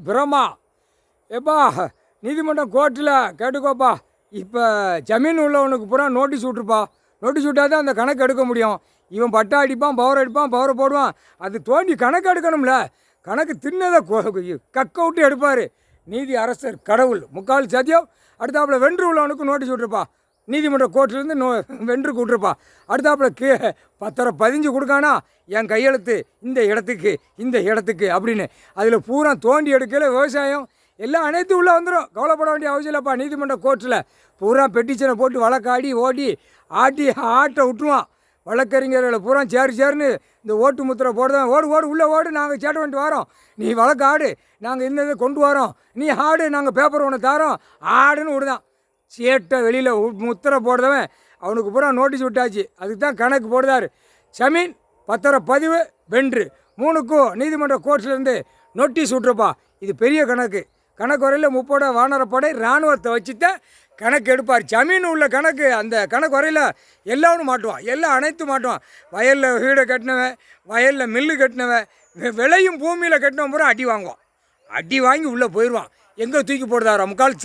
பிரமா எப்பா நீதிமன்றம் கோர்ட்டில் கேட்டுக்கோப்பா. இப்போ ஜமீன் உள்ளவனுக்கு பூரா நோட்டீஸ் விட்ருப்பா. நோட்டீஸ் விட்டால் தான் அந்த கணக்கு எடுக்க முடியும். இவன் பட்டா அடிப்பான், பவர் அடிப்பான், பவரை போடுவான். அது தோண்டி கணக்கு எடுக்கணும்ல. கணக்கு தின்னதை கக்க விட்டு எடுப்பார். நீதி அரசர் கடவுள் முக்கால் சத்தியம். அடுத்தாப்புல வென்று உள்ளவனுக்கு நோட்டீஸ் விட்ருப்பா. நீதிமன்ற கோர்ட்லேருந்து வென்று விட்ருப்பா. அடுத்தாப்புல பத்திரம் பதிஞ்சு கொடுக்கானா என் கையெழுத்து இந்த இடத்துக்கு அப்படின்னு. அதில் பூரா தோண்டி எடுக்கல விவசாயம் எல்லாம் அனைத்து உள்ளே வந்துடும். கவலைப்பட வேண்டிய அவசியம் இல்லைப்பா. நீதிமன்ற கோர்ட்டில் பூரா பெட்டிஷனை போட்டு வழக்காடி ஆட்டை விட்டுருவான். வழக்கறிஞர்களை பூரா சேருன்னு இந்த ஓட்டு முத்திரை போடுதான். ஓடு உள்ளே ஓடு, நாங்கள் சேட்டை பண்ணிட்டு வரோம். நீ வழக்கு ஆடு, நாங்கள் இந்த இதை கொண்டு வரோம். நீ ஆடு, நாங்கள் பேப்பர் ஒன்று தரோம். ஆடுன்னு விடுதான். சேட்டை வெளியில் முத்திரை போடுறவன் அவனுக்கு பூரா நோட்டீஸ் விட்டாச்சு. அதுக்கு தான் கணக்கு போடுதார். ஜமீன் பத்திரப்பதிவு வென்று 3க்கும் நீதிமன்ற கோர்ட்லேருந்து நோட்டீஸ் விட்ருப்பா. இது பெரிய கணக்கு. வரையில் 30 வானரப்படை இராணுவத்தை வச்சுத்தான் கணக்கு எடுப்பார். ஜமீன் உள்ள கணக்கு. அந்த கணக்கு வரையில் எல்லாரும் மாட்டுவான். அனைத்தும் மாட்டுவான். வயலில் வீடை கட்டினவன், வயலில் மில்லு கட்டினவன், விளையும் பூமியில் கட்டினவன் பூரா அடி வாங்குவான். அடி வாங்கி உள்ளே போயிடுவான். எங்கே தூக்கி போடுதாரா முக்கால்